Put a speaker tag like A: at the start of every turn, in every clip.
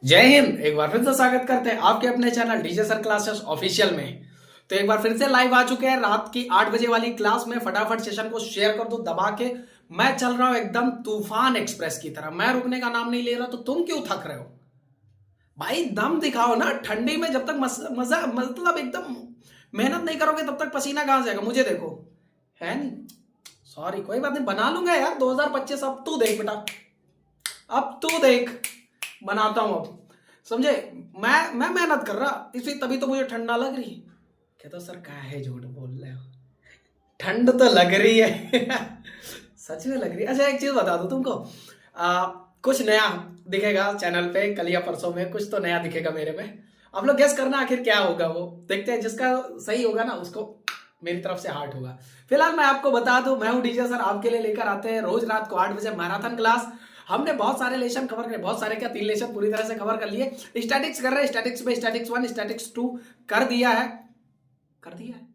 A: जय हिंद। एक बार फिर से स्वागत करते हैं आपके अपने channel DJ sir classes official में। तो एक बार फिर से लाइव आ चुके हैं रात की 8 बजे वाली क्लास में। फटाफट सेशन को शेयर कर दो दबा के। मैं चल रहा हूं एकदम तूफान एक्सप्रेस की तरह, मैं रुकने का नाम नहीं ले रहा। तो तुम क्यों थक रहे हो भाई? दम दिखाओ ना ठंडी में। जब तक मजा मतलब एकदम मेहनत नहीं करोगे तब तक पसीना कहां जाएगा? मुझे देखो, है नहीं। सॉरी, कोई बात नहीं, बना लूंगा यार 2025। अब तू देख बेटा, अब तू देख, बनाता हूं अब, समझे? मैं मेहनत कर रहा इसी, तभी तो मुझे ठंडा लग रही। कहता सर काहे झूठ बोल रहे हो, ठंड तो लग रही है। सच में लग रही है। अच्छा एक चीज बता दो तुमको, कुछ नया दिखेगा चैनल पे कल या परसों में, कुछ तो नया दिखेगा मेरे में। आप लोग गेस करना आखिर क्या होगा, वो देखते हैं। जिसका सही होगा ना उसको मेरी तरफ से हार्ट होगा। फिलहाल मैं आपको बता दूं, मैं हूं डीजे सर, आपके लिए लेकर आते हैं रोज रात को 8 बजे मैराथन क्लास। हमने बहुत सारे लेसन कवर करे, बहुत सारे क्या 3 लेसन पूरी तरह से कवर कर लिए। स्टैटिक्स कर रहे हैं, स्टैटिक्स में स्टैटिक्स 1 स्टैटिक्स 2 कर दिया है, कर दिया है,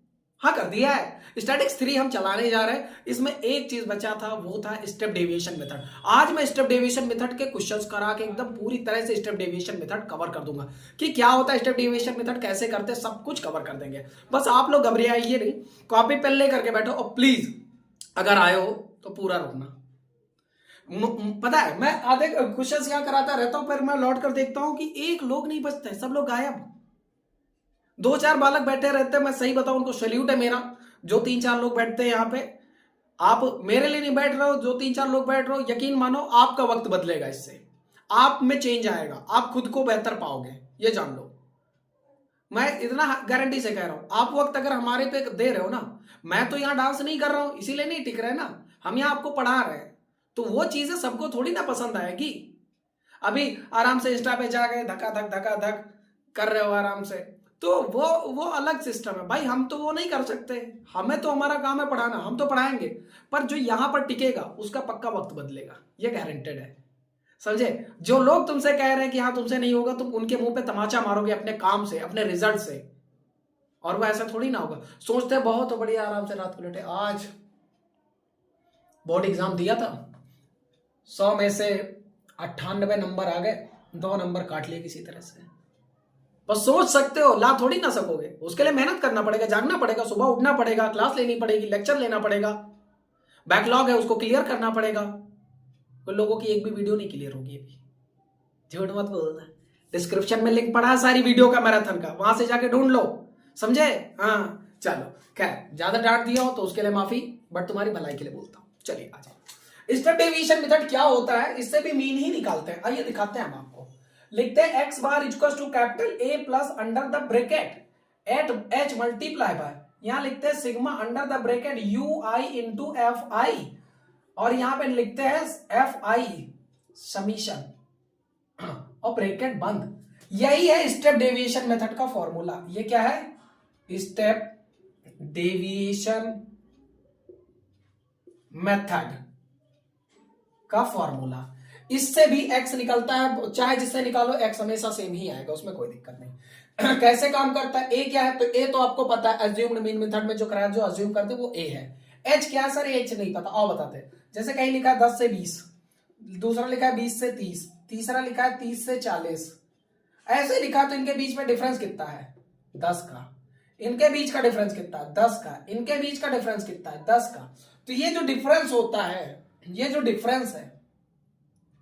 A: हाँ कर दिया है। स्टैटिक्स 3 हम चलाने जा रहे हैं। इसमें एक चीज बचा था, वो था स्टेप डेविएशन मेथड। आज मैं स्टेप डेविएशन मेथड के क्वेश्चंस करा के एकदम पूरी तरह से स्टेप डेविएशन मेथड कवर कर दूंगा कि क्या होता है स्टेप डेविएशन मेथड, कैसे करते हैं, सब कुछ कवर कर देंगे। बस आप लोग घबराइए नहीं, कॉपी पेन लेकर के बैठो और प्लीज अगर आए हो तो पूरा रुकना। पता है मैं आधे क्वेश्चंस यहाँ कराता रहता हूं, फिर मैं लौट कर देखता हूं कि एक लोग नहीं बचते, सब लोग गायब। 2-4 बालक बैठे रहते हैं। मैं सही बताऊं, उनको सैल्यूट है मेरा। जो 3-4 लोग बैठते हैं यहाँ पे, आप मेरे लिए नहीं बैठ रहे हो, जो 3-4 लोग बैठ रहे हो, यकीन मानो आपका वक्त बदलेगा इससे। आप में चेंज आएगा, आप खुद को बेहतर पाओगे, ये जान लो। मैं इतना गारंटी से कह रहा हूं। आप वक्त अगर हमारे पे दे रहे हो ना, मैं तो यहाँ डांस नहीं कर रहा हूं इसीलिए नहीं टिक रहे ना, हम यहाँ आपको पढ़ा रहे हैं। तो वो चीजें सबको थोड़ी ना पसंद आएगी। अभी आराम से इंस्टा पे जा गए, धक्का धक कर रहे हो आराम से, तो वो अलग सिस्टम है भाई। हम तो वो नहीं कर सकते, हमें तो हमारा काम है पढ़ाना, हम तो पढ़ाएंगे। पर जो यहां पर टिकेगा उसका पक्का वक्त बदलेगा, ये गारंटेड है, समझे? जो लोग तुमसे कह रहे हैं कि हाँ तुमसे नहीं होगा, तुम उनके मुंह पे तमाचा मारोगे अपने काम से, अपने रिजल्ट से। और वो ऐसा थोड़ी ना होगा। सोचते बहुत बढ़िया, आराम से रात को लेटे। आज बोर्ड एग्जाम दिया था, 100 में से 98 नंबर आ गए, 2 नंबर काट लिए किसी तरह से। बस सोच सकते हो, ला थोड़ी ना सकोगे। उसके लिए मेहनत करना पड़ेगा, जागना पड़ेगा, सुबह उठना पड़ेगा, क्लास लेनी पड़ेगी, लेक्चर लेना पड़ेगा, बैकलॉग है उसको क्लियर करना पड़ेगा। कुछ लोगों की एक भी वीडियो नहीं क्लियर होगी अभी, झूठ मत बोलना। डिस्क्रिप्शन में लिंक पड़ा है सारी वीडियो का मैराथन का, वहां से जाके ढूंढ लो, समझे? हाँ चलो, खैर ज्यादा डांट दिया हो तो उसके लिए माफी, बट तुम्हारी भलाई के लिए बोलता हूं। चलिए आ जाओ। स्टेप डेविएशन मेथड क्या होता है, इससे भी मीन ही निकालते हैं। आइए दिखाते हैं हम आपको। लिखते हैं x bar equal to capital A plus under the bracket at h multiply by, यहां लिखते हैं sigma under the bracket u i into f i, और यहां पे लिखते हैं एफ आई समीशन और ब्रैकेट बंद। यही है स्टेप डेविएशन मेथड का फॉर्मूला। ये क्या है? स्टेप डेविएशन मेथड का फॉर्मूला। इससे भी एक्स निकलता है, चाहे जिससे निकालो एक्स हमेशा सेम ही आएगा, उसमें कोई दिक्कत नहीं। कैसे काम करता है? ए क्या है? तो ए तो आपको पता है, अज्यूम्ड मीन मेथड में जो कराया, जो अज्यूम करते वो ए है। एच क्या है सर? एच नहीं पता, और बताते हैं। जैसे कहीं लिखा है 10 से 20, दूसरा लिखा है 20 से 30, तीसरा लिखा है 30 से 40, ऐसे लिखा, तो इनके बीच में डिफरेंस कितना है? 10 का। इनके बीच का डिफरेंस कितना है? 10 का। इनके बीच का डिफरेंस कितना है? 10 का। तो ये जो डिफरेंस होता है, ये जो डिफरेंस है,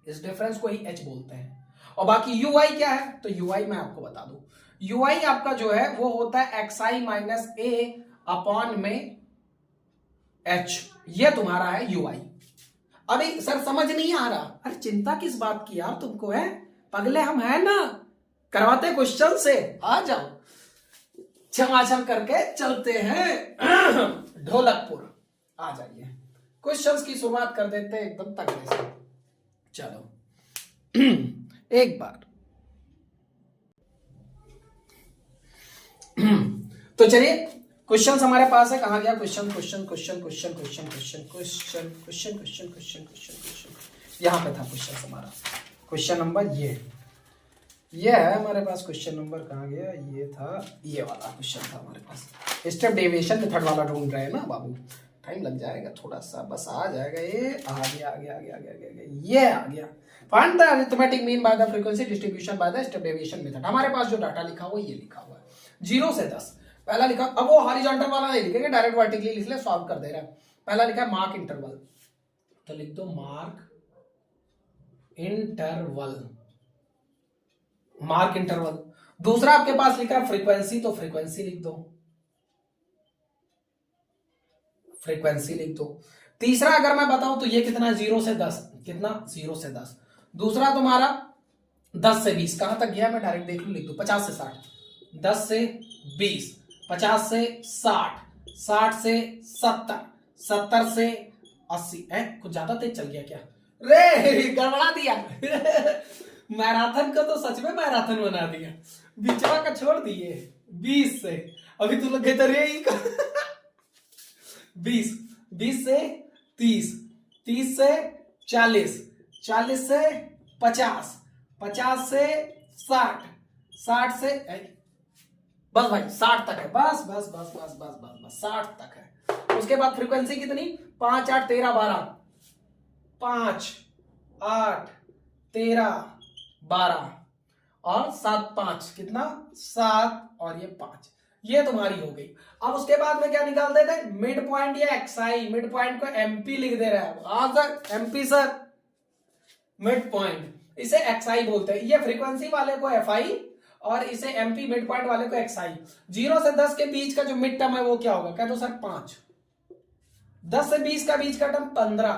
A: इस डिफरेंस को ही एच बोलते हैं। और बाकी यू आई क्या है? तो यू आई मैं आपको बता दूं, यू आई आपका जो है वो होता है x I minus a upon में एच, ये तुम्हारा है यू आई। अभी सर समझ नहीं आ रहा, अरे चिंता किस बात की यार तुमको, है पगले हम है ना, करवाते क्वेश्चन से। आ जाओ, छमाछम करके चलते हैं ढोलकपुर। आ जाइए, क्वेश्चंस की शुरुआत कर देते हैं एकदम तगड़े से। चलो एक बार तो चलिए, क्वेश्चन हमारे पास है। कहां गया question? Question question question question question question question question question question question यहां पे था क्वेश्चन हमारा। क्वेश्चन नंबर ये है हमारे पास। क्वेश्चन नंबर कहां गया? ये था, ये वाला क्वेश्चन था हमारे पास। स्टेप डेविएशन मेथड वाला ढूंढ रहे हैं ना बाबू। टाइम लग जाएगा थोड़ा सा, बस आ जाएगा। ये आ गया आ गया आ गया आ गया आ गया, ये आ गया। Find the arithmetic mean by the frequency distribution by the step deviation method. हमारे पास जो डाटा लिखा हुआ ये लिखा हुआ है 0 से 10। पहला लिखा, अब वो हॉरिजॉन्टल वाला नहीं लिखेंगे, डायरेक्ट वर्टिकली लिख ले, सॉल्व कर दे रहा है। पहला लिखा है मार्क इंटरवल, तो लिख दो मार्क इंटरवल, मार्क इंटरवल। दूसरा आपके पास लिखा है फ्रीक्वेंसी, तो फ्रीक्वेंसी लिख दो, फ्रीक्वेंसी लिख दो। तीसरा अगर मैं बताऊं तो ये कितना है 0 से 10, कितना 0 से 10। दूसरा तुम्हारा 10 से 20, कहां तक गया मैं डायरेक्ट देख लू, लिख दो 50 से 60, 10 से 20, 50 से 60, 60 से 70, 70 से 80। है कुछ ज्यादा तेज चल गया क्या, रे गड़बड़ा दिया मैराथन को तो सच में मैराथन बना दिया, बिचवा का छोड़ दिए। 20 से अभी तू लगे तो रे 20, 20 से 30, 30 से 40, 40 से 50, 50 से 60, 60 से बस भाई 60 तक है, बस बस बस बस बस बस बस 60 तक है। उसके बाद फ्रीक्वेंसी कितनी, 5 8 13 12, 5 8 13 12 और 7 5 कितना 7 और ये 5, ये तुम्हारी हो गई। अब उसके बाद में क्या निकाल देते, मिड पॉइंट या एक्सआई, मिड पॉइंट को एमपी लिख दे रहा है। हाँ sir MP sir, mid point इसे एक्सआई बोलते हैं। ये फ्रीक्वेंसी वाले को एफआई और इसे एमपी, मिड पॉइंट वाले को एक्सआई। 0 से 10 के बीच का जो मिड टर्म है वो क्या होगा, कह दो सर 5। 10 से 20 का बीच का टर्म 15,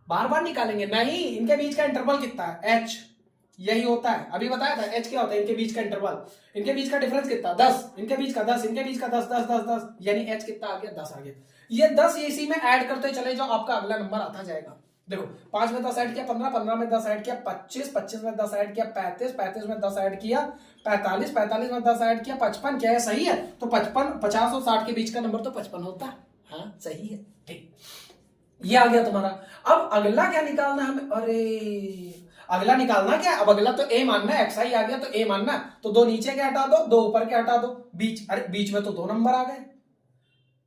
A: बार बार निकालेंगे नहीं, इनके बीच का इंटरवल कितना है, एच, यही होता है, अभी बताया था एच क्या होता है, इनके बीच का इंटरवल, इनके बीच का डिफरेंस कितना 10, इनके बीच का 10, इनके बीच का 10 10 10 10, यानी एच कितना आ गया 10 आ गया। ये 10 इसी में ऐड करते चले जाओ, आपका अगला नंबर आता जाएगा। देखो 5 में 10 ऐड किया 15, 15 में 10 ऐड किया 25, 25 में 10 ऐड किया 35, 35 में 10 ऐड किया 45, 45 में 10 ऐड किया 55। क्या है, सही है? तो 55, 50 और 60 के बीच का नंबर तो 55 होता है। हाँ सही है, ठीक, ये आ गया तुम्हारा। अब अगला क्या निकालना है हमें, अरे अगला निकालना क्या, अब अगला तो ए मानना है, एक्सआई आ गया तो ए मानना है, तो 2 नीचे के हटा दो, 2 ऊपर के हटा दो, बीच, अरे बीच में तो 2 नंबर आ गए।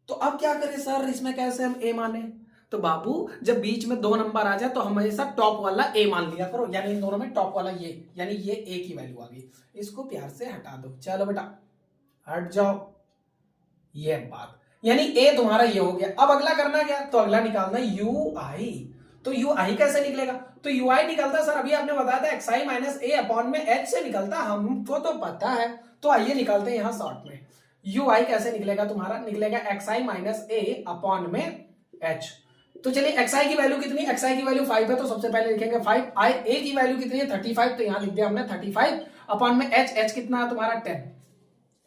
A: तो अब क्या करें सर, इसमें कैसे हम ए माने, तो बाबू जब बीच में 2 नंबर आ जाए तो हमेशा टॉप वाला ए मान लिया करो, यानी इन दोनों में टॉप वाला ये, यानी ये ए की वैल्यू आ गई, इसको प्यार से हटा दो। चलो बेटा हट जाओ, ये बात, यानी ए तुम्हारा ये हो गया। अब अगला करना क्या, तो अगला निकालना यू आई। तो यू आई कैसे निकलेगा, तो यू आई निकलता सर, अभी आपने बताया था x I minus a upon में एच से निकलता, हमको तो पता है। तो आइए निकालते हैं यहां शॉर्ट में, यू आई कैसे निकलेगा तुम्हारा, निकलेगा x I minus a upon में एच। तो चलिए एक्स आई की वैल्यू कितनी, एक्स आई की वैल्यू 5 है, तो सबसे पहले लिखेंगे 5। आई ए की वैल्यू कितनी है 35, तो यहां लिख दिया हमने 35 अपॉन में एच, एच कितना है तुम्हारा 10,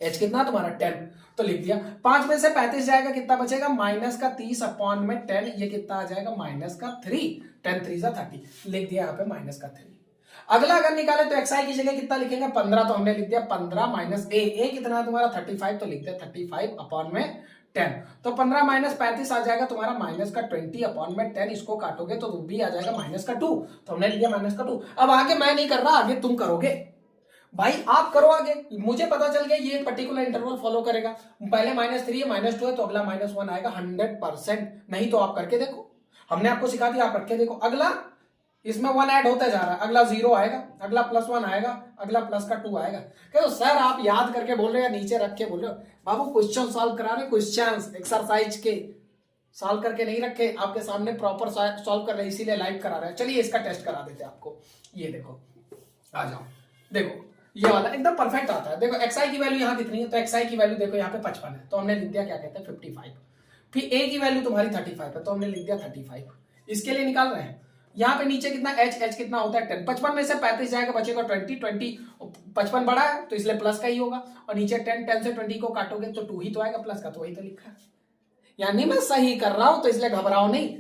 A: एच कितना तुम्हारा 10, तो लिख दिया। 5 में से 35 जाएगा, कितना बचेगा माइनस का 30 अपॉन में 10, ये कितना आ जाएगा माइनस का 3, 10 3 30, लिख दिया यहाँ पे माइनस का 3। अगला अगर निकाले तो एक्स आई की जगह कितना लिखेंगे 15, तो हमने लिख दिया 15 माइनस ए कितना है तुम्हारा 35, तो लिख दिया 35 अपॉन में 10, तो 15 माइनस 35 आ जाएगा तुम्हारा माइनस का 20 अपॉन में 10, इसको काटोगे तो भी आ जाएगा माइनस का 2, तो हमने लिख दिया माइनस का 2। अब आगे मैं नहीं कर रहा, आगे तुम करोगे भाई, आप करो आगे, मुझे पता चल गया ये पर्टिकुलर इंटरवल फॉलो करेगा। पहले -3 है, -2 है, तो अगला -1 आएगा 100%, नहीं तो आप करके देखो, हमने आपको सिखा दिया, आप करके देखो। अगला इसमें 1 ऐड होता जा रहा है, अगला 0 आएगा, अगला +1 आएगा, अगला प्लस का 2 आएगा। क्यों सर आप याद करके बोल रहे हो या नीचे रख के बोल रहे हो, बाबू क्वेश्चन सॉल्व करा रहे, क्वेश्चन एक्सरसाइज के सॉल्व करके नहीं रखे, आपके सामने प्रॉपर सॉल्व कर रहे, इसीलिए लाइव करा रहे हैं। चलिए इसका टेस्ट करा देते हैं आपको, ये देखो, आ जाओ, देखो ये वाला एकदम परफेक्ट आता है। देखो एक्सआई की वैल्यू यहाँ कितनी है, तो एक्सआई की वैल्यू देखो यहाँ पे 55 है, तो हमने लिख दिया क्या कहते हैं 55। फिर ए की वैल्यू तुम्हारी 35 है, तो हमने लिख दिया 35, इसके लिए निकाल रहे हैं। यहाँ पे नीचे कितना एच, एच कितना होता है 10, 55 में से 35 जाएगा, बचेगा 20, 20 55 बड़ा है तो इसलिए प्लस का ही होगा, और नीचे 10, 10 से 20 को काटोगे तो 2 ही तो आएगा प्लस का, तो वही तो लिखा है, यानी मैं सही कर रहा हूं, तो इसलिए घबराओ नहीं,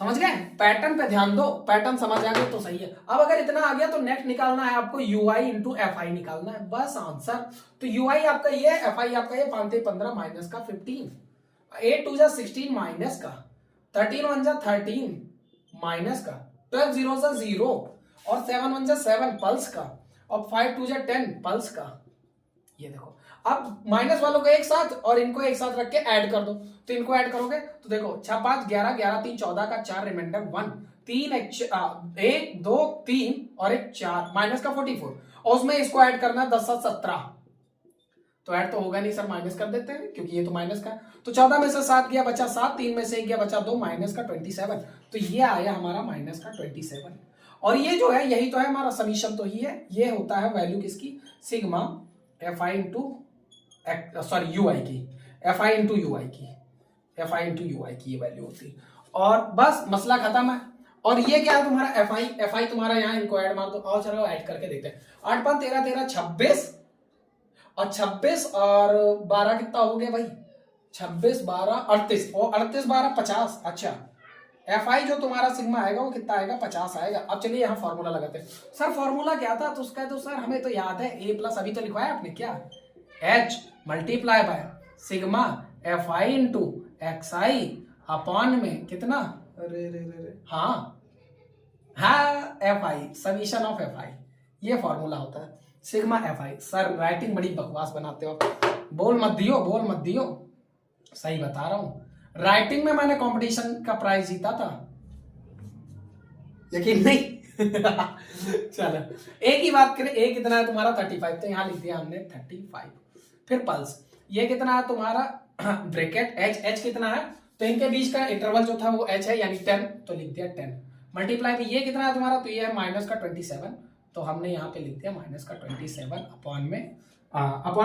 A: समझ गए, पैटर्न पे ध्यान दो, पैटर्न समझ आ गया तो सही है। अब अगर इतना आ गया तो नेक्स्ट निकालना है आपको ui इंटू एफ आई निकालना है, बस आंसर। तो ui आपका ये, एफ आई आपका ये, 5 15 माइनस का 15, 8 2 जा 16 माइनस का 13 1 जा 13 माइनस का 12 0 जा 0 और 7 1 जा 7 पल्स का और 5 2 जा 10 पल्स का। ये देखो अब माइनस वालों को एक साथ और इनको एक साथ रख के ऐड कर दो, तो इनको ऐड करोगे तो देखो 6 5 11 11 3 14 का 4 रिमाइंडर 1 3 1 2 3 और एक 4 माइनस का 44 और उसमें इसको ऐड करना 10 7 17, तो ऐड तो होगा नहीं सर, माइनस कर देते हैं क्योंकि ये तो माइनस का। तो 14 में से 7 गया बचा 7, 3 में से 1 गया बचा 2, माइनस का 27। तो ये आया हमारा माइनस का 27। और ये जो है यही तो है हमारा समीशन, तो ही है, ये होता है वैल्यू किसकी, sigma F I into sorry U I की, F I into U I की, F I into U I की ये वैल्यू होती है। और बस मसला खत्म है। और ये क्या है तुम्हारा एफ आई तुम्हारा यहाँ, इनको ऐड मार दो और चलो ऐड करके देखते हैं। 8 5 13 13 26 और 26 और 12 कितना हो गया भाई, 26 12 38 और 38 12 50। अच्छा एफ आई जो तुम्हारा सिग्मा आएगा वो कितना आएगा, 50 आएगा। अब चलिए यहाँ फॉर्मूला लगाते हैं। सर फॉर्मूला क्या था, तो उसका तो सर हमें तो याद है, ए प्लस अभी तो लिखवाया आपने क्या, H multiply by sigma F I into x i upon में कितना, अरे रे रे रे हाँ F i summation of F I, ये फॉर्मूला होता है sigma F I. Sir writing बड़ी बकवास बनाते हो, बोल मत दियो, सही बता रहा हूं। राइटिंग में मैंने कंपटीशन का प्राइज जीता था, यकीन नहीं। चलो ए की बात करें, ए कितना है तुम्हारा 35, तो यहां लिख दिया हमने 35। फिर पल्स ये कितना है तुम्हारा, ब्रैकेट एच कितना है, तो इनके बीच का इंटरवल जो था वो एच है यानी 10, तो लिख दिया 10 मल्टीप्लाई में ये कितना है तुम्हारा, तो ये है माइनस का 27, तो हमने यहाँ पे लिख दिया माइनस का 27 अपॉन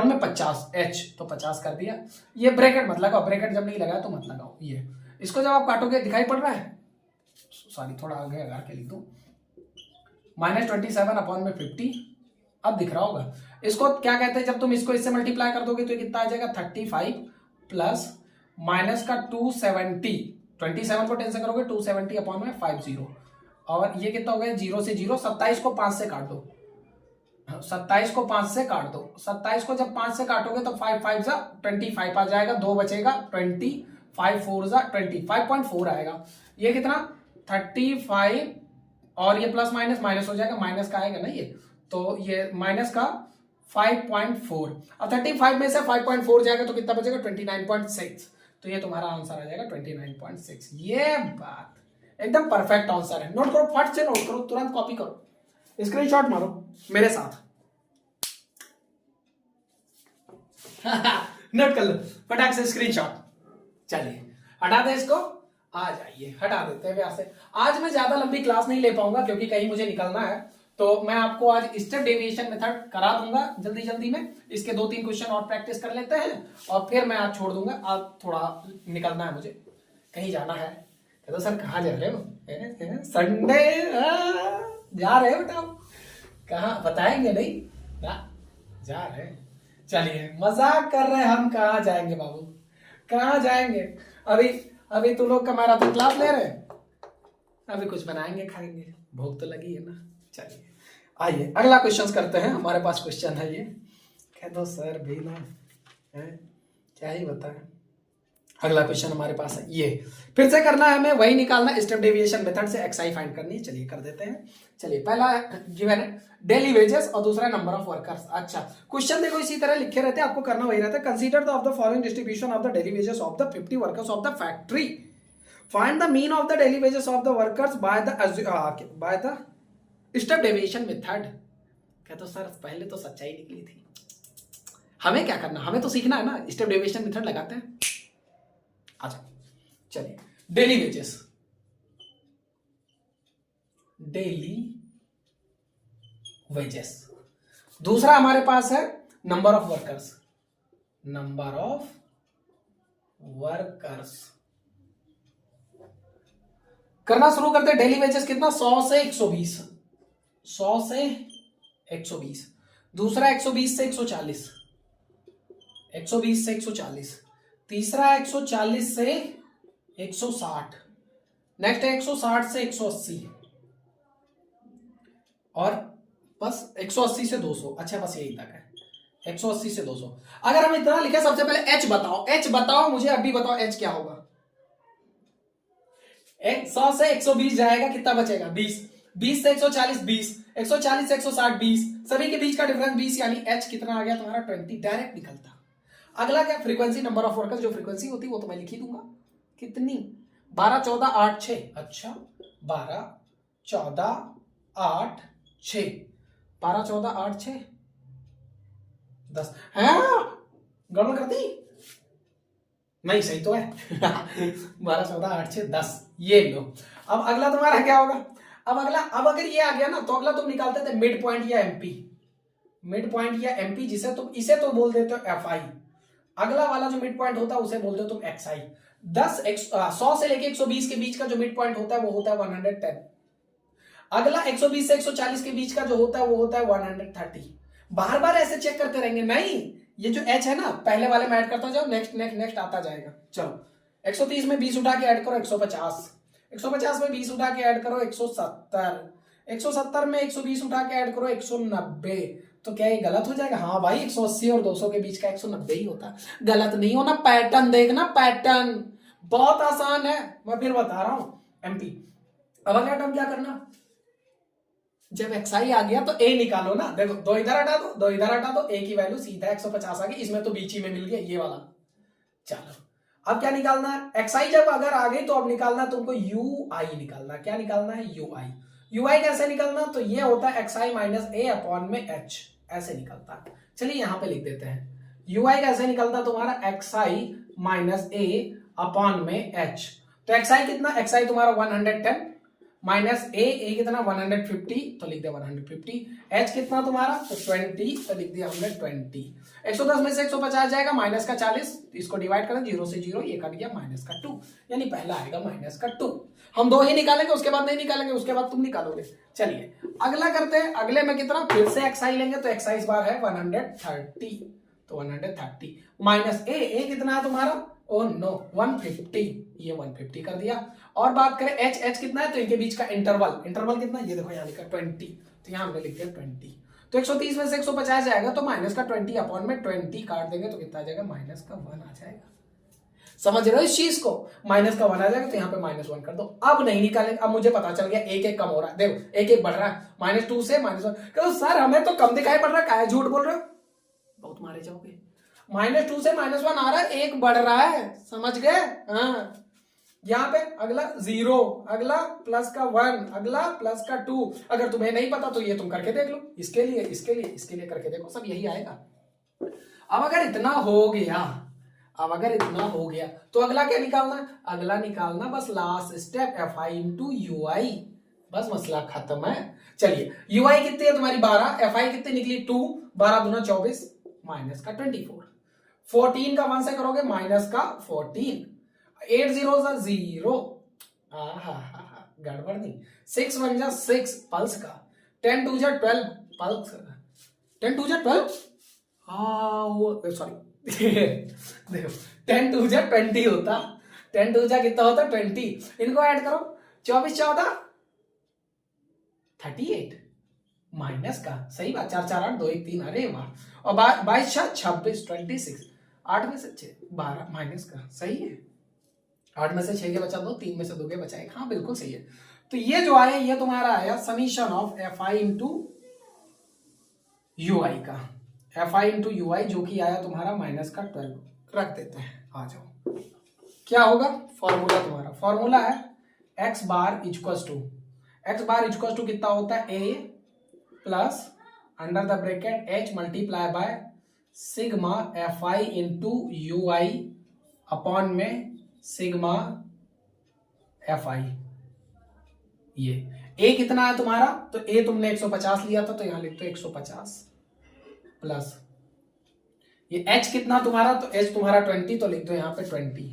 A: में 50 एच, तो 50 कर दिया। ये ब्रैकेट मत लगाओ, ब्रैकेट जब नहीं लगाया तो मत लगाओ। ये इसको जब आप काटोगे दिखाई पड़ रहा है, सॉरी थोड़ा आगे लगा के लिख दो, माइनस 27 अपॉन में 50, अब दिख रहा होगा। इसको क्या कहते हैं, जब तुम इसको इससे मल्टीप्लाई कर दोगे तो कितना आ जाएगा 35 प्लस माइनस का 270, 27 को 10 से करोगे 270 अपॉन में 50, और ये कितना हो गया 0 से 0, 27 को 5 से काट दो, 27 को 5 से काट दो, 27 को जब 5 से काटोगे तो 5 5 जा 25 आ जाएगा, 2 बचेगा 20, 5 4 जा 20, 5.4 आएगा। ये कितना 35 और ये प्लस माइनस हो जाएगा, माइनस का आएगा ना ये, तो ये माइनस का 5.4, अब 35 में से 5.4 जाएगा तो कितना बचेगा 29.6, तो ये तुम्हारा आंसर आ जाएगा 29.6। ये बात एकदम परफेक्ट आंसर है। नोट करो, फट से नोट करो, तुरंत कॉपी करो, स्क्रीनशॉट मारो मेरे साथ। नोट कर लो फटाक से स्क्रीनशॉट। चलिए हटा दे इसको, आ जाइए हटा देते हैं यहाँ से। आज मैं ज्यादा लंबी क्लास नहीं ले पाऊंगा क्योंकि कहीं मुझे निकलना है, तो मैं आपको आज स्टेप डेविएशन मेथड करा दूंगा जल्दी में। इसके 2-3 क्वेश्चन और प्रैक्टिस कर लेते हैं और फिर मैं आज छोड़ दूंगा। आज थोड़ा निकलना है मुझे, कहीं जाना है। तो सर कहाँ जा रहे हो, संडे जा रहे हो बताओ, कहाँ बताएंगे नहीं ना, जा रहे हैं। चलिए मजाक कर रहे हैं हम, कहाँ जाएंगे बाबू, कहाँ जाएंगे। अभी तुम लोग का मैराथन क्लास ले रहे हैं, अभी कुछ बनाएंगे खाएंगे, भूख तो लगी है ना। चलिए आइए अगला क्वेश्चन करते हैं। हमारे पास क्वेश्चन है ये, कह दो सर भी ना है, क्या ही बताएं। अगला क्वेश्चन हमारे पास है ये, फिर से करना है हमें वही निकालना, स्टेप डेविएशन मेथड से एक्सआई फाइंड करनी है। चलिए कर देते हैं। चलिए पहला गिवन है डेली वेजेस और दूसरा नंबर ऑफ वर्कर्स। अच्छा क्वेश्चन देखो इसी तरह लिखे रहते हैं, आपको करना वही रहता है। Consider the of the following distribution of the daily wages of the 50 workers of the factory, find the mean of the daily wages of the workers by the step deviation method. क्या तो sir पहले तो सच्चाई निकली थी, हमें क्या करना, हमें तो सीखना है ना, स्टेप डेविएशन मेथड लगाते हैं। अच्छा चलिए डेली वेजेस, दूसरा हमारे पास है नंबर ऑफ वर्कर्स। करना शुरू करते हैं। डेली वेजेस कितना, 100 से 120, 100 से 120, दूसरा 120 से 140, 120 से 140, तीसरा 140 से 160, नेक्स्ट है 160 से 180 और बस 180 से 200। अच्छा बस यही तक है, 180 से 200। अगर हम इतना लिखे, सबसे पहले एच बताओ मुझे, अभी बताओ एच क्या होगा। 100 से 120 जाएगा, कितना बचेगा 20, 20 से 140 20, 140 से 160 20, सभी के बीच का डिफरेंस 20, यानी एच कितना आ गया तुम्हारा 20, डायरेक्ट निकलता। अगला क्या, फ्रीक्वेंसी नंबर ऑफ वर्कर्स, जो फ्रीक्वेंसी होती है वो तो मैं लिख ही दूंगा, कितनी 12 14 8 6। अच्छा 12 14 8 6, 12 14 8 6 10 है, गड़बड़ कर दी नहीं, सही तो है 12 14 8 6 10, ये लो। अब अगला तुम्हारा क्या होगा, अब अगला, अब अगर ये आ गया ना तो अगला तुम निकालते थे मिड पॉइंट या एमपी, मिड पॉइंट या एमपी, जिसे तुम इसे तो बोल देते हो एफ आई, अगला वाला जो मिड पॉइंट होता है उसे बोलते हो तुम एक्स आई। 100 से लेके 120 के बीच का जो मिड पॉइंट होता है वो होता है 110। अगला 120 से 140 के बीच का जो होता है वो होता है 130। बार बार ऐसे चेक करते रहेंगे नहीं, ये जो एच है ना पहले वाले में ऐड करता जाओ, नेक्स्ट नेक्स्ट नेक्स्ट आता जाएगा। चलो 130 में 20 उठा के ऐड करो 150, 150 में 20 उठा के ऐड करो 170, 170 में 120 उठा के ऐड करो 190। तो क्या ये गलत हो जाएगा? हाँ भाई 180 और 200 के बीच का 190 ही होता है। गलत नहीं होना, पैटर्न देखना, पैटर्न बहुत आसान है, मैं फिर बता रहा हूं एमपी। अब अगला टर्म क्या करना, जब एक्सआई आ गया तो ए निकालो ना, देखो दो इधर हटा दो, दो इधर हटा दो, ए की वैल्यू सीधा 150 आ गई, इसमें तो बीच ही में मिल गया ये वाला। चलो अब क्या निकालना है, एक्सआई जब अगर आ गई तो अब निकालना तुमको यू आई निकालना। क्या निकालना है? You I. यू आई कैसे निकालना, तो ये होता है एक्सआई माइनस ए अपॉन में एच, ऐसे निकलता है। चलिए यहां पे लिख देते हैं, यू आई कैसे निकलता तुम्हारा, एक्सआई माइनस ए अपॉन में एच। तो एक्सआई कितना, एक्सआई तुम्हारा 110 माइनस ए कितना 150, तो लिख दिया 150। एच कितना तुम्हारा, तो 20, तो लिख दिया हमने 20। 110 में से 150 जाएगा, माइनस का 40, इसको डिवाइड करें 0 से 0, ये कट गया माइनस का 2, यानी पहला आएगा माइनस का 2। हम दो ही निकालेंगे, उसके बाद नहीं निकालेंगे, उसके बाद तुम निकालोगे। चलिए अगला करते हैं, अगले में कितना, फिर से एक्सआई लेंगे, तो एक्सआई इस बार है 130, तो 130 माइनस ए कितना है तुम्हारा, ओ नो 150, ये 150 कर दिया। और बात करें एच, एच कितना है, तो इनके बीच का इंटरवल, इंटरवल कितना, ये देखो यहाँ लिखा 20, तो यहाँ हमने लिख दिया 20। तो 130 में से 150 जाएगा, तो माइनस का 20 अपॉन में 20 काट देंगे तो कितना आ जाएगा, माइनस का 1 आ जाएगा। समझ रहे हो इस चीज को, माइनस का 1 आ जाएगा, तो यहाँ पे -1 कर दो। अब नहीं निकालेंगे, अब मुझे पता चल गया एक एक कम हो रहा है, देखो एक एक बढ़ रहा है, -2 से -1। कहो सर हमें तो कम दिखाई पड़ रहा है, क्या झूठ बोल रहे हो, बहुत मारे जाओगे। -2 से -1 आ रहा है, एक बढ़ रहा है, समझ गए? हाँ यहाँ पे अगला 0, अगला प्लस का 1, अगला प्लस का 2। अगर तुम्हें नहीं पता तो ये तुम करके देख लो, इसके लिए इसके लिए इसके लिए करके देखो, सब यही आएगा। अब अगर इतना हो गया, अब अगर इतना हो गया तो अगला क्या निकालना है, अगला निकालना बस last step F I into U I, बस मसला खत्म है। चलिए यू आई कितनी है तुम्हारी 12, एफ आई कितनी निकली 2, 12 दूना 24, माइनस का 24, 14 का 1 से करोगे माइनस का 14, 8 0 0, गड़बड़ नहीं, 6 1 जा 6 पल्स का, 10 2 जा 12 पल्स का, 10 2 जा 12, सॉरी देखो 10 2 जा 20 होता, 10 2 जा कितना होता 20, इनको ऐड करो 24 14 38 माइनस का, सही बात, 4 4 8 2 1 3, अरे वाह, और 22 26 26, 8 में से 6 12 माइनस का, सही है। 8 में से 6 के बचा 2, 3 में से 2 के बचा 1, हाँ बिल्कुल सही है। तो ये जो आया ये तुम्हारा आया summation of F I into U I का, F I into U I जो कि आया तुम्हारा माइनस का 12। रख देते हैं, आ जाओ क्या होगा फॉर्मूला, तुम्हारा फॉर्मूला है एक्स बार इक्वल्स टू कितना होता है, A plus under the bracket H multiply by sigma F I into U I upon में सिग्मा एफ आई। ये ए कितना है तुम्हारा, तो ए तुमने 150 लिया था तो यहां लिखते 150 प्लस ये एच कितना तुम्हारा, तो एच तुम्हारा 20, तो लिख दो यहां पे 20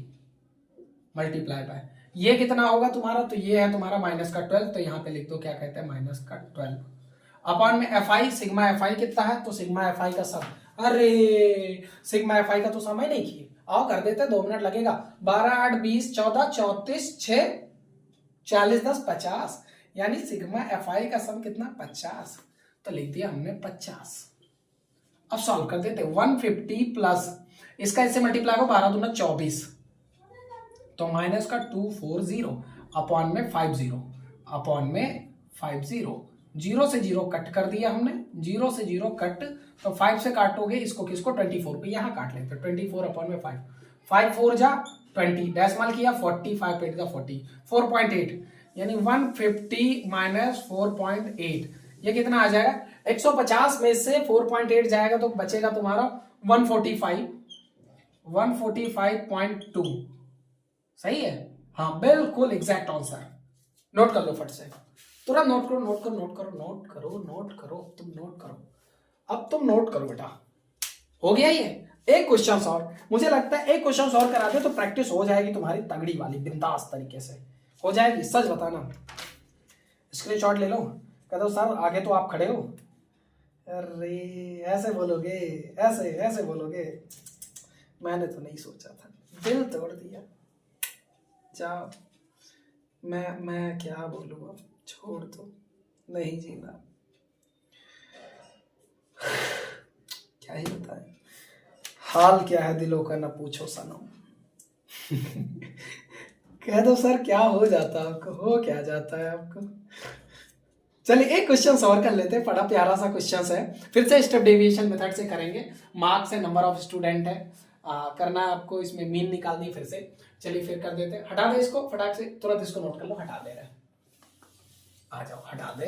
A: मल्टीप्लाई बाय ये कितना होगा तुम्हारा, तो ये है तुम्हारा माइनस का 12, तो यहां पे लिख दो क्या कहते हैं माइनस का 12 अपॉन में F I, sigma F I कितना है, तो सिग्मा एफ आई का सम, अरे सिग्मा एफ आई का तो सम ही नहीं किए, आओ कर देते 2 मिनट लगेगा, 12 8 20 14 34 6 40 10 50, यानी सिग्मा एफ आई का सम कितना 50, तो लिख दिया हमने 50। अब सॉल्व कर देते 150 प्लस इसका इससे मल्टीप्लाई हो 12 दूना 24, तो माइनस का 240 अपॉन में 50 अपॉन में 50 जीरो से जीरो कट कर दिया हमने, जीरो से जीरो कट, तो 5 से काटोगे इसको किसको 24 पे, यहाँ काट लेते हैं 24/5, 5 4 जा 20, डेसिमल किया 40, 5 8 का 40, 4.8 यानी 150 माइनस 4.8, ये कितना आ जाएगा 150 में से 4.8 जाएगा तो बचेगा तुम्हारा 145.2। सही है, हाँ बिल्कुल एग्जैक्ट आंसर। नोट कर लो फट से, तुरंत नोट करो नोट करो नोट करो नोट करो नोट करो, तुम नोट करो, अब तुम नोट करो बेटा। हो गया ये, एक क्वेश्चन और, मुझे लगता है एक क्वेश्चन और करा दे तो प्रैक्टिस हो जाएगी तुम्हारी तगड़ी वाली, बिंदास तरीके से हो जाएगी, सच बताना। स्क्रीनशॉट ले लो, कह दो सर आगे तो आप खड़े हो। अरे ऐसे बोलोगे, ऐसे ऐसे बोलोगे, मैंने तो नहीं सोचा था, दिल तोड़ दिया। जाओ, मैं क्या बोलूँ अब, छोड़ दो, नहीं जीना, क्या ही बताएं, हाल क्या है दिलों का न पूछो सनम। कह दो सर क्या हो जाता है आपको, हो क्या जाता है आपको। चलिए एक क्वेश्चन और कर लेते हैं, बड़ा प्यारा सा क्वेश्चन है, फिर से स्टेप डेविएशन मेथड से करेंगे। मार्क्स है, नंबर ऑफ स्टूडेंट है, करना है आपको, इसमें मीन निकालनी फिर से। चलिए फिर कर देते हैं, हटा दे इसको फटाक से, तुरंत इसको नोट कर लो, हटा दे रहे, आ जाओ, हटा दे,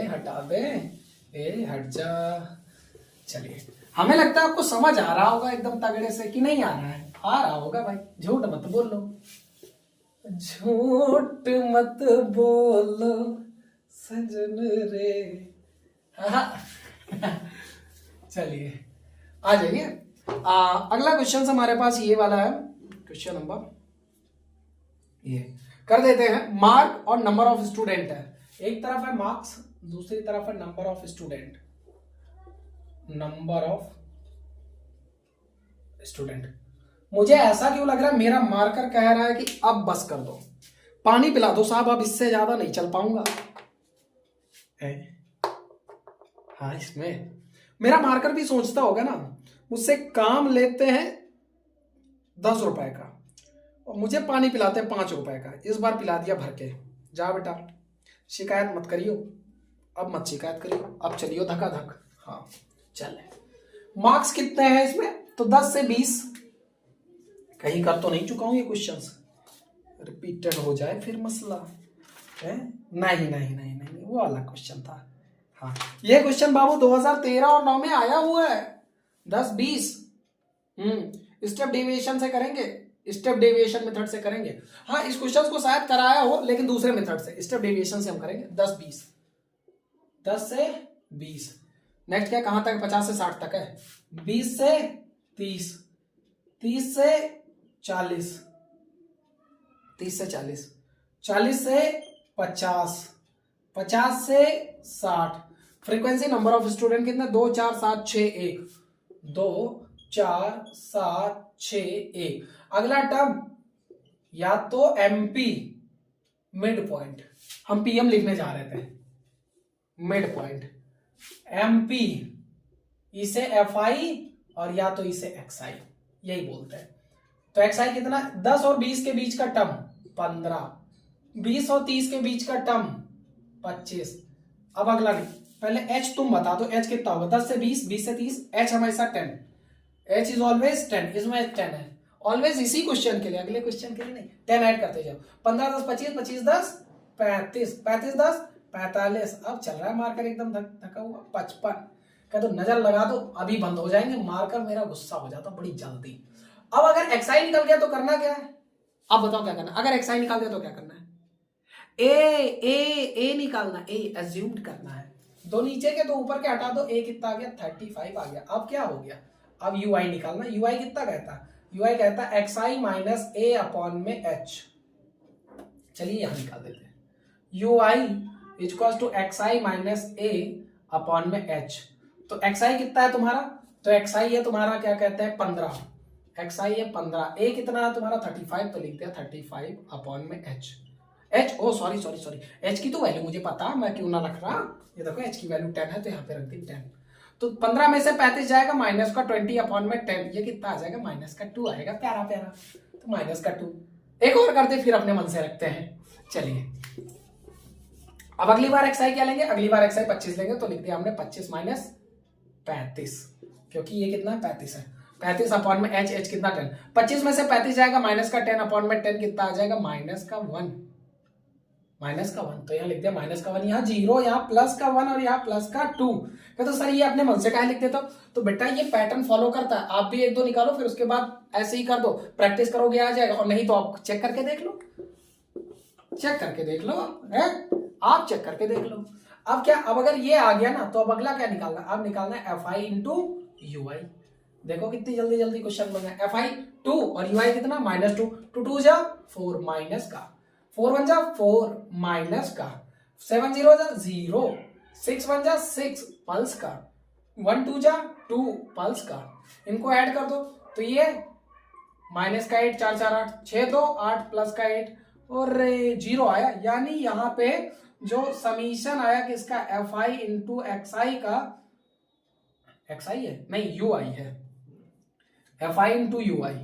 A: ए हट जा। चलिए, हमें लगता है आपको समझ आ रहा होगा एकदम तगड़े से, कि नहीं आ रहा है, आ रहा होगा भाई, झूठ मत बोलो, झूठ मत बोलो सजन रे। चलिए आ जाइए, अगला क्वेश्चन हमारे पास ये वाला है, क्वेश्चन नंबर ये कर देते हैं। मार्क और नंबर ऑफ स्टूडेंट है, एक तरफ है मार्क्स, दूसरी तरफ है number of student, number of student. मुझे ऐसा क्यों लग रहा है, मेरा मार्कर कह रहा है कि अब बस कर दो, पानी पिला दो साहब, अब इससे ज्यादा नहीं चल पाऊंगा। हाँ, इसमें मेरा मार्कर भी सोचता होगा ना, मुझसे काम लेते हैं 10 रुपए का और मुझे पानी पिलाते हैं 5 रुपए का, इस बार पिला दिया भर के। जा बेटा, शिकायत मत करियो, अब मत शिकायत करियो, अब चलियो धकाधक। हाँ चले, मार्क्स कितने हैं इसमें, तो 10 से 20, कहीं कर तो नहीं चुका हूं ये क्वेश्चंस, रिपीटेड हो जाए फिर मसला है। नहीं नहीं नहीं नहीं, वो अलग क्वेश्चन था। हाँ, ये क्वेश्चन बाबू 2013 और 9 में आया हुआ है, 10-20। स्टेप डेविएशन से करेंगे, स्टेप डेविएशन मेथड से करेंगे। हाँ, इस क्वेश्चन को शायद कराया हो लेकिन दूसरे मेथड से, स्टेप डेविएशन से हम करेंगे। 10-20, 10 से 20, नेक्स्ट क्या, कहां तक, 50 से 60 तक है, 20 से 30, 30 से 40, 30 से 40, 40 से 50, 50 से 60। फ्रीक्वेंसी नंबर ऑफ स्टूडेंट कितना, 2 4 7 6 1, 2 4 7 6 1। अगला टर्म या तो एमपी मिड पॉइंट, हम पीएम लिखने जा रहे थे, मिड पॉइंट एमपी, इसे एफआई और या तो इसे एक्सआई, यही बोलते हैं। तो एक्सआई कितना, 10 और 20 के बीच का टर्म 15, 20 और 30 के बीच का टर्म 25। अब अगला नहीं, पहले एच तुम बता दो, एच कितना होगा, 10 से 20, 20 से 30, एच हमेशा 10, एच इज ऑलवेज 10, इसमें 10 है ऑलवेज, इसी क्वेश्चन के लिए, अगले क्वेश्चन के लिए नहीं, 10 ऐड करते जाओ, 15 10 25, 25 10 35, 35 10 45। अब चल रहा है मार्कर एकदम धक्का हुआ, 55। कह दो नजर लगा दो, अभी बंद हो जाएंगे मार्कर, मेरा गुस्सा हो जाता बड़ी जल्दी। अब अगर एक्सआई निकल गया तो करना क्या है, अब बताओ क्या करना, अगर एक्सआई निकाल दिया तो क्या करना है, ए निकालना, ए एज्यूम्ड करना है, दो नीचे के दो ऊपर के हटा दो, ए कितना आ गया 35 आ गया। अब क्या हो गया, अब यूआई निकालना, यूआई कितना कहता है, यूआई कहता है एक्सआई माइनस ए अपॉन में एच। चलिए यहां निकाल देते हैं, u i equals to x i minus a upon में एच। तो एक्सआई कितना है तुम्हारा, तो एक्सआई है तुम्हारा क्या कहते हैं 15, एक्सआई है 15, ए कितना है तुम्हारा 35, तो लिखते हैं 35 अपॉन में h. H oh sorry, h की तो वैल्यू मुझे पता, मैं क्यों ना रख रहा, ये देखो एच की वैल्यू 10 है तो यहाँ पे रख दी 10। तो 15 में से 35 जाएगा, माइनस का 20 अपॉन में 10, ये कितना आ जाएगा, माइनस का 2 आएगा, प्यारा प्यारा, तो माइनस का 2। एक और करते फिर अपने मन से रखते हैं। चलिए अब अगली बार एक्स आई क्या लेंगे, अगली बार एक्स आई 25 लेंगे, तो लिख दिया हमने 25 माइनस 35, क्योंकि ये कितना है 35 है। 35 अपॉन में एच, एच कितना 10, 25 में से 35 जाएगा माइनस का 10 अपॉन में 10 कितना आ जाएगा माइनस का 1, माइनस का 1। तो यहाँ लिख दिया माइनस का 1, यहाँ 0, यहाँ प्लस का 1 और यहाँ प्लस का 2। तो सर ये अपने मन से काहे लिख देता हूं? तो बेटा ये पैटर्न फॉलो करता है, आप भी एक दो निकालो, फिर उसके बाद ऐसे ही कर दो, प्रैक्टिस करोगे आ जाएगा, और नहीं तो आप चेक करके देख लो, चेक करके देख लो है, आप चेक करके देख लो। अब क्या, अब अगर ये आ गया ना, तो अब अगला क्या निकालना, अब निकालना है एफ आई इंटू यू आई। देखो कितनी जल्दी जल्दी क्वेश्चन बन गया। एफ आई 2 और यू आई कितना -2, 2 2 जा 4 माइनस का, 4 1 जा 4 माइनस का, 7 0 जा 0, 6 1 जा 6 पल्स का, 1 2 जा 2 पल्स का। इनको ऐड कर दो, तो ये माइनस का 8, 4 4 8, 6 2 8 प्लस का 8 और 0 आया। यानी यहाँ पे जो समीशन आया किसका, F I into x I का, एक्स आई है नहीं यू आई है, F I into U I,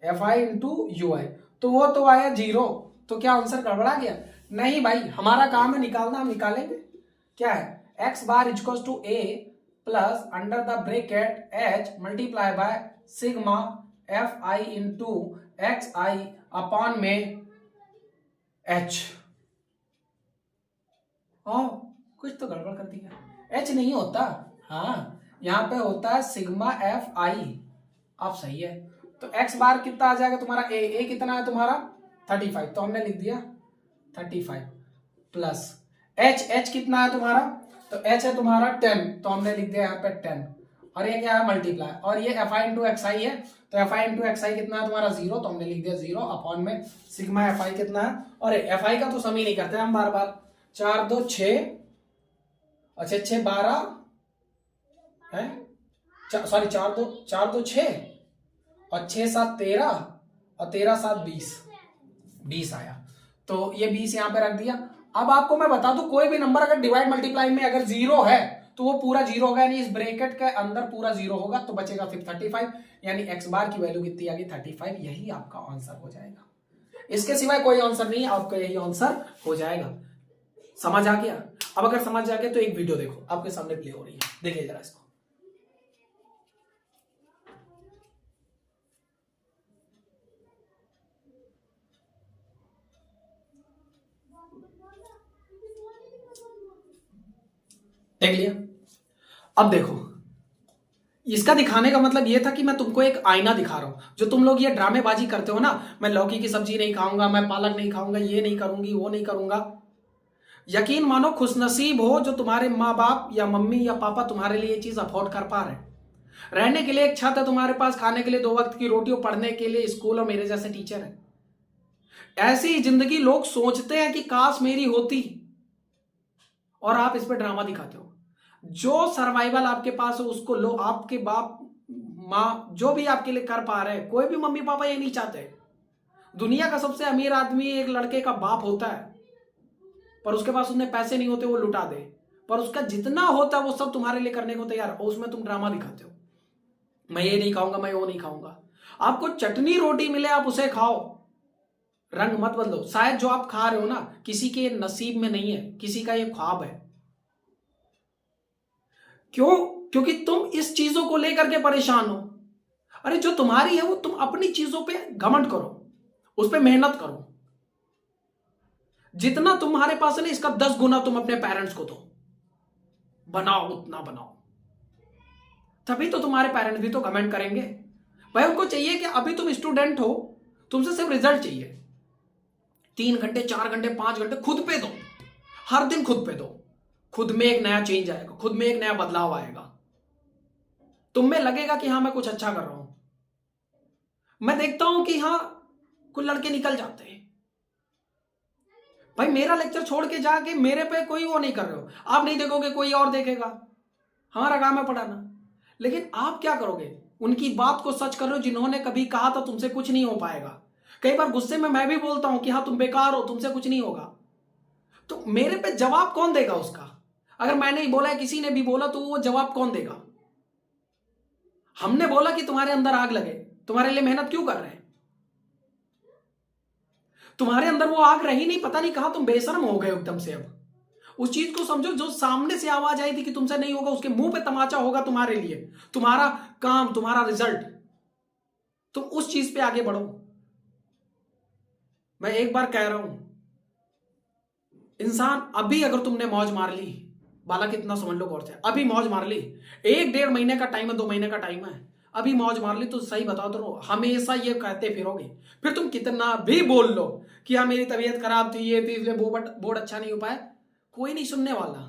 A: F I into U I, तो वो तो आया 0। तो क्या आंसर गड़बड़ा गया? नहीं भाई, हमारा काम है निकालना, हम निकालेंगे। क्या है, x bar equals to a plus under the bracket H multiply by sigma F I into x i upon में एच। कुछ तो गड़बड़ कर दिया, एच नहीं होता, हाँ यहाँ पे होता है सिग्मा एफ आई। आप सही है, तो एक्स बार कितना आ जाएगा तुम्हारा, ए कितना है तुम्हारा 35, तो हमने लिख दिया 35 प्लस एच कितना है तुम्हारा, तो एच है तुम्हारा 10, तो हमने लिख दिया यहाँ पे 10, और ये क्या है मल्टीप्लाई, और ये F I into x I है, तो एफ आई इंटू एक्स आई कितना है तुम्हारा 0, तो हमने लिख दिया 0 अपॉन में सिग्मा एफ आई कितना है। और एफ आई का तो सम ही नहीं करते हम बार बार, 4 2 6, अच्छा 6 12 है, सॉरी 4 2 6 और 6 7 13 और 13 7 20 आया, तो ये 20 यहां पे रख दिया। अब आपको मैं बता दूं, कोई भी नंबर अगर डिवाइड मल्टीप्लाई में अगर 0 है तो वो पूरा 0 होगा, यानी इस ब्रैकेट के अंदर पूरा 0 होगा, तो बचेगा फिर 35, यानी एक्स बार की वैल्यू कितनी आ गई 35, यही आपका आंसर हो जाएगा। इसके सिवाय कोई आंसर नहीं है, आपका यही आंसर हो जाएगा। समझ आ गया? अब अगर समझ आ गया तो एक वीडियो देखो, आपके सामने प्ले हो रही है, देखिए जरा इसको। देख लिया? अब देखो, इसका दिखाने का मतलब यह था कि मैं तुमको एक आईना दिखा रहा हूं। जो तुम लोग ये ड्रामेबाजी करते हो ना, मैं लौकी की सब्जी नहीं खाऊंगा, मैं पालक नहीं खाऊंगा, ये नहीं करूंगी, वो नहीं करूंगा, यकीन मानो खुशनसीब हो जो तुम्हारे माँ बाप या मम्मी या पापा तुम्हारे लिए ये चीज अफोर्ड कर पा रहे हैं। रहने के लिए एक छत है तुम्हारे पास, खाने के लिए 2 वक्त की रोटी, पढ़ने के लिए स्कूल और मेरे जैसे टीचर है। ऐसी जिंदगी लोग सोचते हैं कि काश मेरी होती, और आप इस पर ड्रामा दिखाते हो। जो सर्वाइवल आपके पास है उसको लो, आपके बाप माँ जो भी आपके लिए कर पा रहे हैं, कोई भी मम्मी पापा ये नहीं चाहते। दुनिया का सबसे अमीर आदमी एक लड़के का बाप होता है, पर उसके पास उतने पैसे नहीं होते वो लुटा दे, पर उसका जितना होता है वो सब तुम्हारे लिए करने को तैयार है, और उसमें तुम ड्रामा दिखाते हो, मैं ये नहीं खाऊंगा, मैं वो नहीं खाऊंगा। आपको चटनी रोटी मिले आप उसे खाओ, रंग मत बदलो। शायद जो आप खा रहे हो ना किसी के नसीब में नहीं है, किसी का ये ख्वाब है। क्यों? क्योंकि तुम इस चीजों को लेकर के परेशान हो। अरे जो तुम्हारी है वो तुम अपनी चीजों पे घमंड करो, उस पे मेहनत करो। जितना तुम्हारे पास है ना इसका 10 गुना तुम अपने पेरेंट्स को दो, बनाओ उतना बनाओ, तभी तो तुम्हारे पेरेंट्स भी तो कमेंट करेंगे। भाई उनको चाहिए कि अभी तुम स्टूडेंट हो, तुमसे सिर्फ रिजल्ट चाहिए। 3 घंटे 4 घंटे 5 घंटे खुद पे दो, हर दिन खुद पे दो, खुद में एक नया चेंज आएगा, खुद में एक नया बदलाव आएगा, तुम में लगेगा कि हाँ मैं कुछ अच्छा कर रहा हूं। मैं देखता हूं कि हाँ कुछ लड़के निकल जाते हैं, भाई मेरा लेक्चर छोड़ के जाके मेरे पे कोई वो नहीं कर रहे हो, आप नहीं देखोगे कोई और देखेगा, हमारा काम है पढ़ाना। लेकिन आप क्या करोगे, उनकी बात को सच कर रहे हो जिन्होंने कभी कहा था तुमसे कुछ नहीं हो पाएगा। कई बार गुस्से में मैं भी बोलता हूं कि हाँ तुम बेकार हो, तुमसे कुछ नहीं होगा, तो मेरे पे जवाब कौन देगा उसका? अगर मैंने ही बोला है, किसी ने भी बोला, तो वो जवाब कौन देगा? हमने बोला कि तुम्हारे अंदर आग लगे, तुम्हारे लिए मेहनत क्यों कर रहे हैं? तुम्हारे अंदर वो आग रही नहीं, पता नहीं कहां तुम बेशर्म हो गए एकदम से। अब उस चीज को समझो जो सामने से आवाज आई थी कि तुमसे नहीं होगा, उसके मुंह पे तमाचा होगा तुम्हारे लिए, तुम्हारा काम, तुम्हारा रिजल्ट। तुम उस चीज पे आगे बढ़ो। मैं एक बार कह रहा हूं, इंसान अभी अगर तुमने मौज मार ली, बाला कितना समझ लो गौर से, अभी मौज मार ली, 1-1.5 महीने का टाइम है, 2 महीने का टाइम है, अभी मौज मार ली तो सही बताओ तो हमेशा ये कहते फिरोगे। फिर तुम कितना भी बोल लो कि हाँ मेरी तबीयत खराब थी, ये थी, इसलिए बोर्ड अच्छा नहीं हो पाया, कोई नहीं सुनने वाला।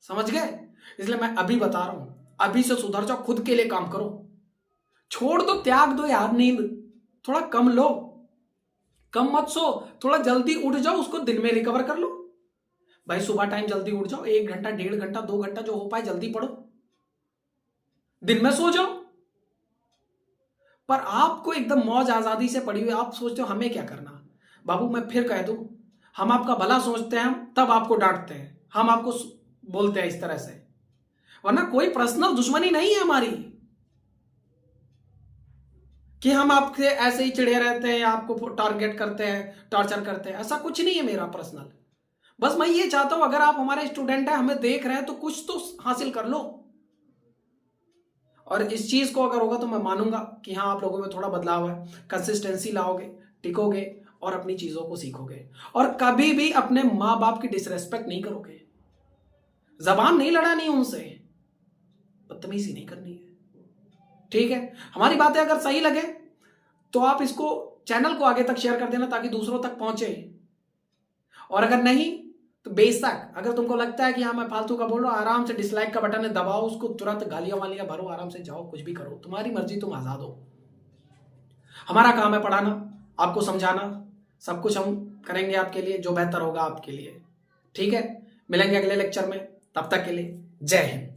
A: समझ गए? इसलिए मैं अभी बता रहा हूं, अभी से सुधर जाओ, खुद के लिए काम करो, छोड़ दो, त्याग दो यार नींद, थोड़ा कम लो, कम मत सो, थोड़ा जल्दी उठ जाओ, उसको दिन में रिकवर कर लो। भाई सुबह टाइम जल्दी उठ जाओ, 1 घंटा, 1.5 घंटा, 2 घंटा जो हो पाए जल्दी पढ़ो, दिन में सो जाओ। पर आपको एकदम मौज आजादी से पड़ी हुई, आप सोचते हो हमें क्या करना। बाबू मैं फिर कह दूं, हम आपका भला सोचते हैं, तब आपको डांटते हैं, हम आपको बोलते हैं इस तरह से, वरना कोई पर्सनल दुश्मनी नहीं है हमारी कि हम आपसे ऐसे ही चिढ़े रहते हैं, आपको टारगेट करते हैं, टॉर्चर करते हैं, ऐसा कुछ नहीं है मेरा पर्सनल। बस मैं ये चाहता हूं अगर आप हमारे स्टूडेंट हैं, हमें देख रहे हैं, तो कुछ तो हासिल कर लो। और इस चीज को अगर होगा तो मैं मानूंगा कि हाँ आप लोगों में थोड़ा बदलाव है, कंसिस्टेंसी लाओगे, टिकोगे और अपनी चीजों को सीखोगे, और कभी भी अपने माँ बाप की डिसरेस्पेक्ट नहीं करोगे, जबान नहीं लड़ानी है उनसे, बदतमीजी नहीं करनी है। ठीक है? हमारी बातें अगर सही लगे तो आप इसको, चैनल को आगे तक शेयर कर देना ताकि दूसरों तक पहुंचे, और अगर नहीं तो बेशक अगर तुमको लगता है कि हाँ मैं फालतू का बोल रहा हूं, आराम से डिसलाइक का बटन है, दबाओ उसको, तुरंत गालियां वालियां भरो, आराम से जाओ, कुछ भी करो, तुम्हारी मर्जी, तुम आजाद हो। हमारा काम है पढ़ाना, आपको समझाना, सब कुछ हम करेंगे आपके लिए, जो बेहतर होगा आपके लिए। ठीक है? मिलेंगे अगले लेक्चर में, तब तक के लिए जय हिंद।